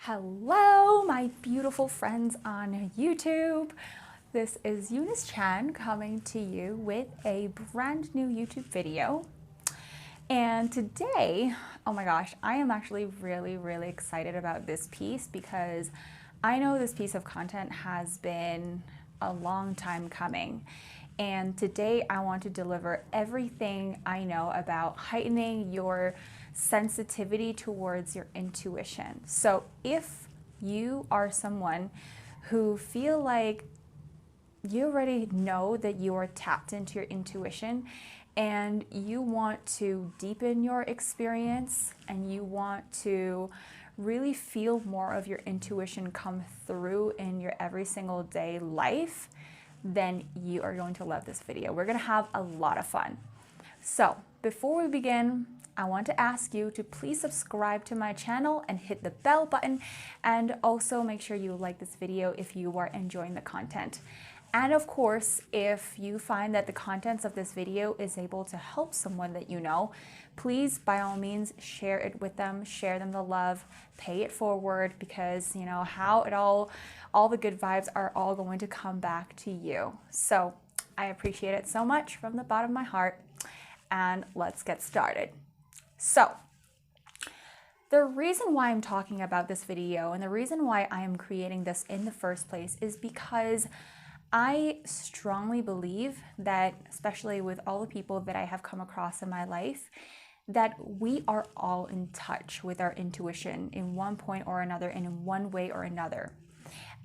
Hello, my beautiful friends on YouTube. This is Eunice Chan coming to you with a brand new YouTube video. And today, oh my gosh, I am actually really excited about this piece because I know this piece of content has been a long time coming. And today I want to deliver everything I know about heightening your sensitivity towards your intuition. So if you are someone who feel like you already know that you are tapped into your intuition and you want to deepen your experience and you want to really feel more of your intuition come through in your every single day life, then you are going to love this video. We're going to have a lot of fun. So before we begin, I want to ask you to please subscribe to my channel and hit the bell button, and also make sure you like this video if you are enjoying the content. And of course, if you find that the contents of this video is able to help someone that you know, please by all means share it with them, share them the love, pay it forward, because you know how it all the good vibes are all going to come back to you. So I appreciate it so much from the bottom of my heart, and let's get started. So the reason why I'm talking about this video and the reason why I am creating this in the first place is because I strongly believe that, especially with all the people that I have come across in my life, that we are all in touch with our intuition in one point or another, and in one way or another.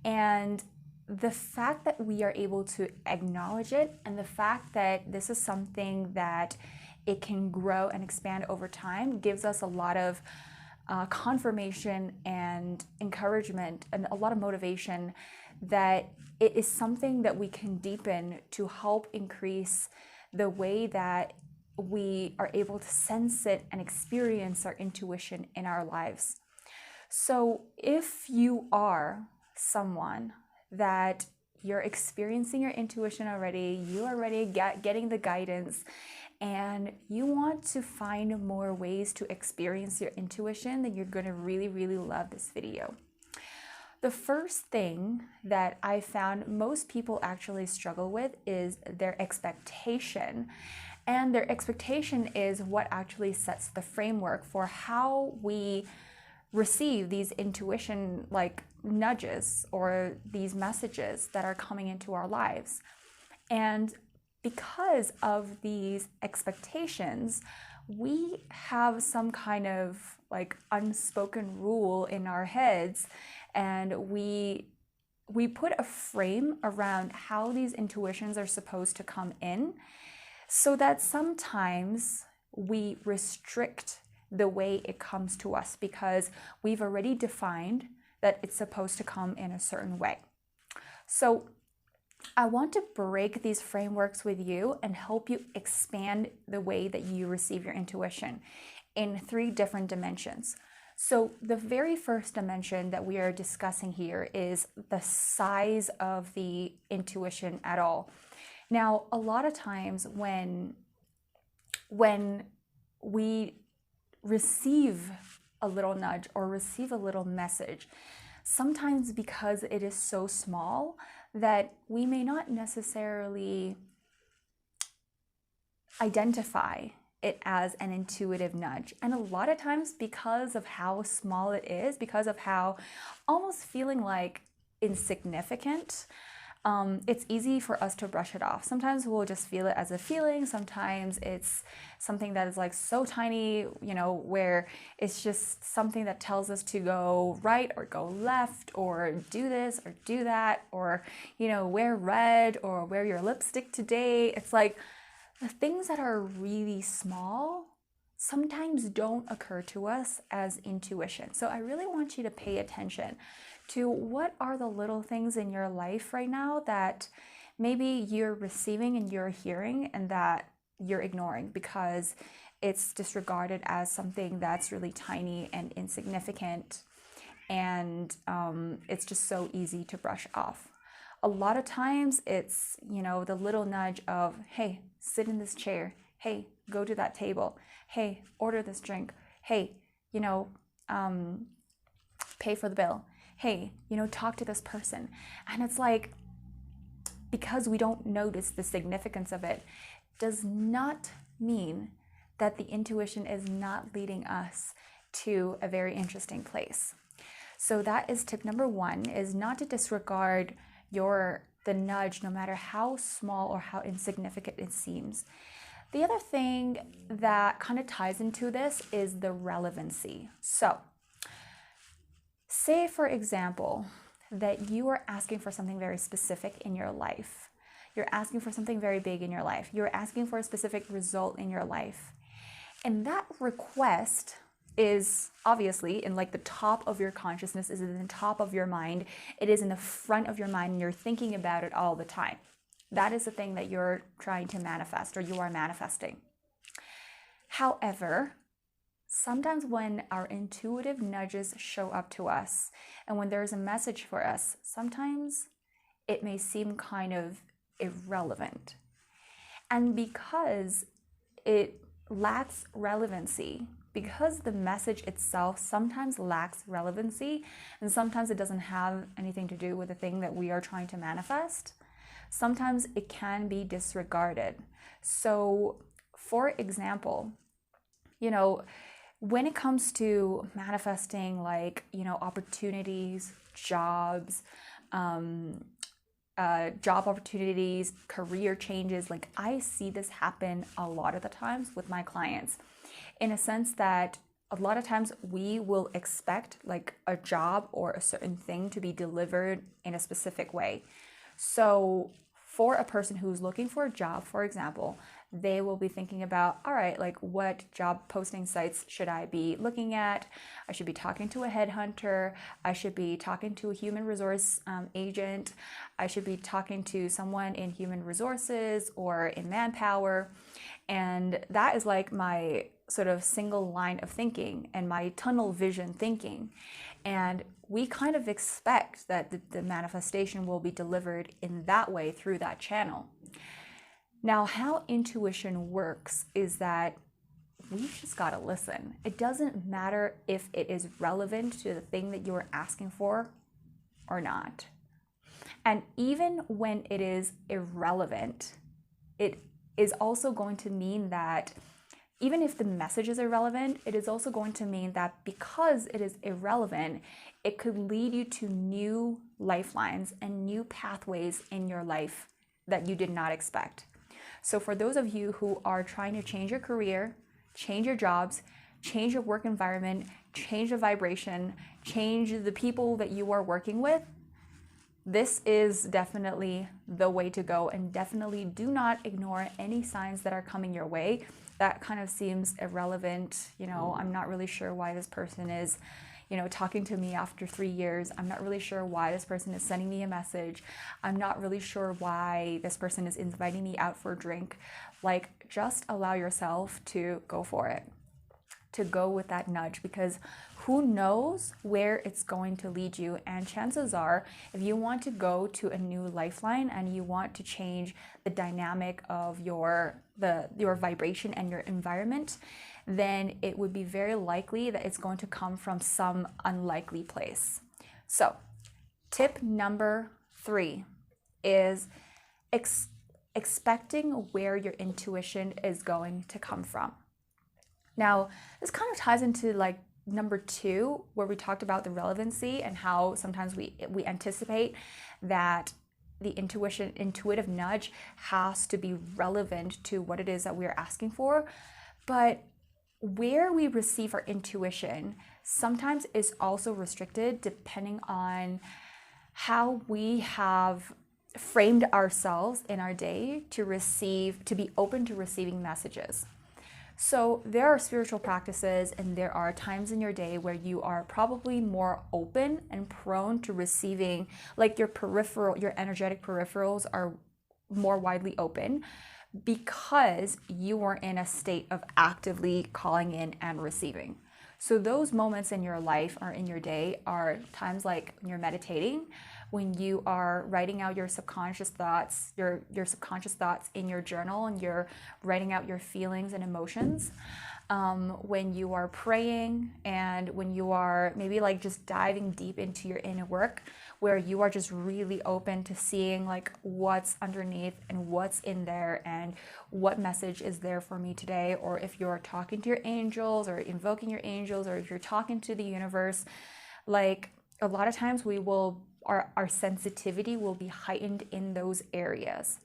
And the fact that we are able to acknowledge it, and the fact that this is something that it can grow and expand over time, gives us a lot of confirmation and encouragement and a lot of motivation that it is something that we can deepen to help increase the way that we are able to sense it and experience our intuition in our lives. So if you are someone that you're experiencing your intuition already, you already getting the guidance, and you want to find more ways to experience your intuition, then you're going to really love this video. The first thing that I found most people actually struggle with is their expectation. And their expectation is what actually sets the framework for how we receive these intuition like nudges or these messages that are coming into our lives. And because of these expectations, we have some kind of like unspoken rule in our heads, and we put a frame around how these intuitions are supposed to come in, so that sometimes we restrict the way it comes to us because we've already defined that it's supposed to come in a certain way. So I want to break these frameworks with you and help you expand the way that you receive your intuition in 3 different dimensions. So the very first dimension that we are discussing here is the size of the intuition at all. Now, a lot of times when we receive a little nudge or receive a little message, sometimes because it is so small that we may not necessarily identify it as an intuitive nudge. And a lot of times, because of how small it is, because of how almost feeling like insignificant, it's easy for us to brush it off. Sometimes we'll just feel it as a feeling. Sometimes it's something that is like so tiny, you know, where it's just something that tells us to go right or go left or do this or do that, or, you know, wear red or wear your lipstick today. It's like the things that are really small sometimes don't occur to us as intuition. So I really want you to pay attention to what are the little things in your life right now that maybe you're receiving and you're hearing and that you're ignoring because it's disregarded as something that's really tiny and insignificant, and it's just so easy to brush off. A lot of times it's, you know, the little nudge of, hey, sit in this chair. Hey, go to that table. Hey, order this drink. Hey, you know, pay for the bill. Hey, talk to this person. And it's like, because we don't notice the significance of it, does not mean that the intuition is not leading us to a very interesting place. So that is tip number one, is not to disregard the nudge, no matter how small or how insignificant it seems. The other thing that kind of ties into this is the relevancy. So say, for example, that you are asking for something very specific in your life. You're asking for something very big in your life. You're asking for a specific result in your life. And that request is obviously in like the top of your consciousness, is in the top of your mind. It is in the front of your mind, and you're thinking about it all the time. That is the thing that you're trying to manifest, or you are manifesting. However, sometimes when our intuitive nudges show up to us, and when there's a message for us, sometimes it may seem kind of irrelevant. And because it lacks relevancy, because the message itself sometimes lacks relevancy, and sometimes it doesn't have anything to do with the thing that we are trying to manifest, sometimes it can be disregarded. So, for example, when it comes to manifesting, like, opportunities, jobs, job opportunities, career changes, like I see this happen a lot of the times with my clients, in a sense that a lot of times we will expect like a job or a certain thing to be delivered in a specific way. So for a person who's looking for a job, for example, they will be thinking about, all right, like what job posting sites should I be looking at? I should be talking to a headhunter. I should be talking to a human resource agent. I should be talking to someone in human resources or in manpower. And that is like my sort of single line of thinking and my tunnel vision thinking. And we kind of expect that the manifestation will be delivered in that way through that channel. Now, how intuition works is that we just gotta listen. It doesn't matter if it is relevant to the thing that you are asking for or not. And even when it is irrelevant, it is also going to mean that even if the message is irrelevant, it is also going to mean that because it is irrelevant, it could lead you to new lifelines and new pathways in your life that you did not expect. So for those of you who are trying to change your career, change your jobs, change your work environment, change the vibration, change the people that you are working with, this is definitely the way to go, and definitely do not ignore any signs that are coming your way. That kind of seems irrelevant. I'm not really sure why this person is, talking to me after 3 years. I'm not really sure why this person is sending me a message. I'm not really sure why this person is inviting me out for a drink. Like, just allow yourself to go for it, to go with that nudge, because who knows where it's going to lead you. And chances are, if you want to go to a new lifeline and you want to change the dynamic of your vibration and your environment, then it would be very likely that it's going to come from some unlikely place. So tip number 3 is expecting where your intuition is going to come from. Now, this kind of ties into like number 2, where we talked about the relevancy and how sometimes we anticipate that the intuitive nudge has to be relevant to what it is that we're asking for. But where we receive our intuition sometimes is also restricted depending on how we have framed ourselves in our day to be open to receiving messages. So there are spiritual practices and there are times in your day where you are probably more open and prone to receiving, like your energetic peripherals are more widely open because you are in a state of actively calling in and receiving. So those moments in your life or in your day are times like when you're meditating, when you are writing out your subconscious thoughts, your subconscious thoughts in your journal, and you're writing out your feelings and emotions. when you are praying and when you are maybe like just diving deep into your inner work, where you are just really open to seeing like what's underneath and what's in there and what message is there for me today. Or if you're talking to your angels or invoking your angels, or if you're talking to the universe, like a lot of times our sensitivity will be heightened in those areas.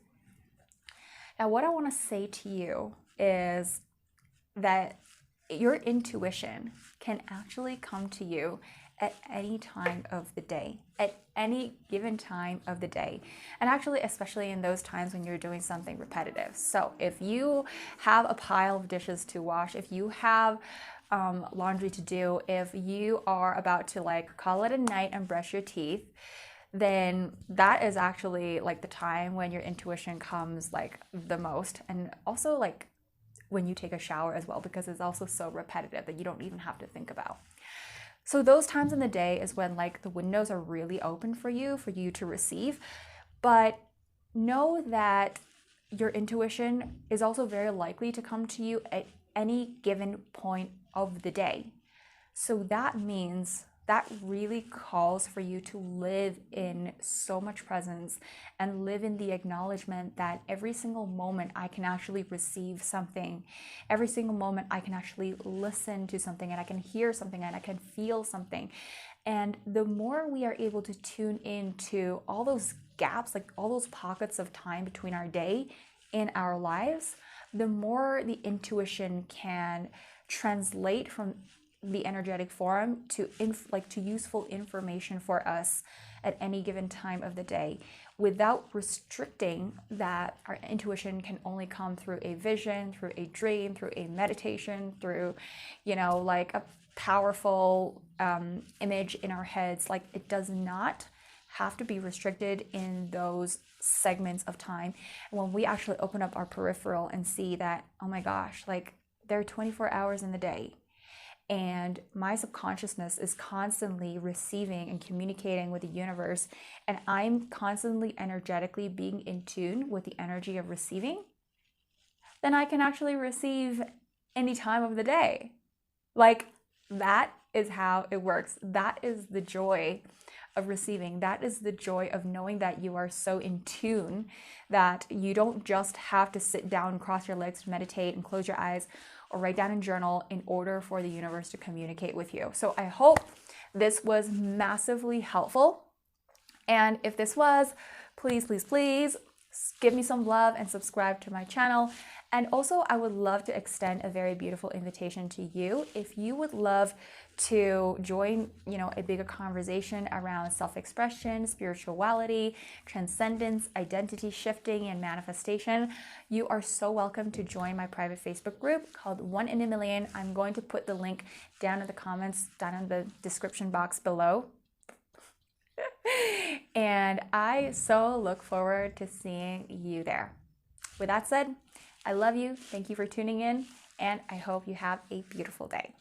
Now, what I want to say to you is that your intuition can actually come to you at any time of the day, at any given time of the day. And actually, especially in those times when you're doing something repetitive. So if you have a pile of dishes to wash, if you have laundry to do, if you are about to like call it a night and brush your teeth, then that is actually like the time when your intuition comes like the most. And also like when you take a shower as well, because it's also so repetitive that you don't even have to think about. So those times in the day is when like the windows are really open for you to receive. But know that your intuition is also very likely to come to you at any given point of the day. So that means that really calls for you to live in so much presence and live in the acknowledgement that every single moment I can actually receive something. Every single moment I can actually listen to something, and I can hear something, and I can feel something. And the more we are able to tune into all those gaps, like all those pockets of time between our day in our lives, the more the intuition can translate from the energetic form to useful information for us at any given time of the day, without restricting that our intuition can only come through a vision, through a dream, through a meditation, through, like a powerful image in our heads. Like, it does not have to be restricted in those segments of time. And when we actually open up our peripheral and see that, oh my gosh, like there are 24 hours in the day, and my subconsciousness is constantly receiving and communicating with the universe, and I'm constantly energetically being in tune with the energy of receiving, then I can actually receive any time of the day. Like, that is how it works. That is the joy of receiving. That is the joy of knowing that you are so in tune that you don't just have to sit down, cross your legs, meditate, and close your eyes, or write down in journal in order for the universe to communicate with you. So I hope this was massively helpful. And if this was, please, please, please give me some love and subscribe to my channel. And also, I would love to extend a very beautiful invitation to you. If you would love to join, a bigger conversation around self-expression, spirituality, transcendence, identity shifting, and manifestation, you are so welcome to join my private Facebook group called 1 in a Million. I'm going to put the link down in the comments, down in the description box below. And I so look forward to seeing you there. With that said, I love you. Thank you for tuning in, and I hope you have a beautiful day.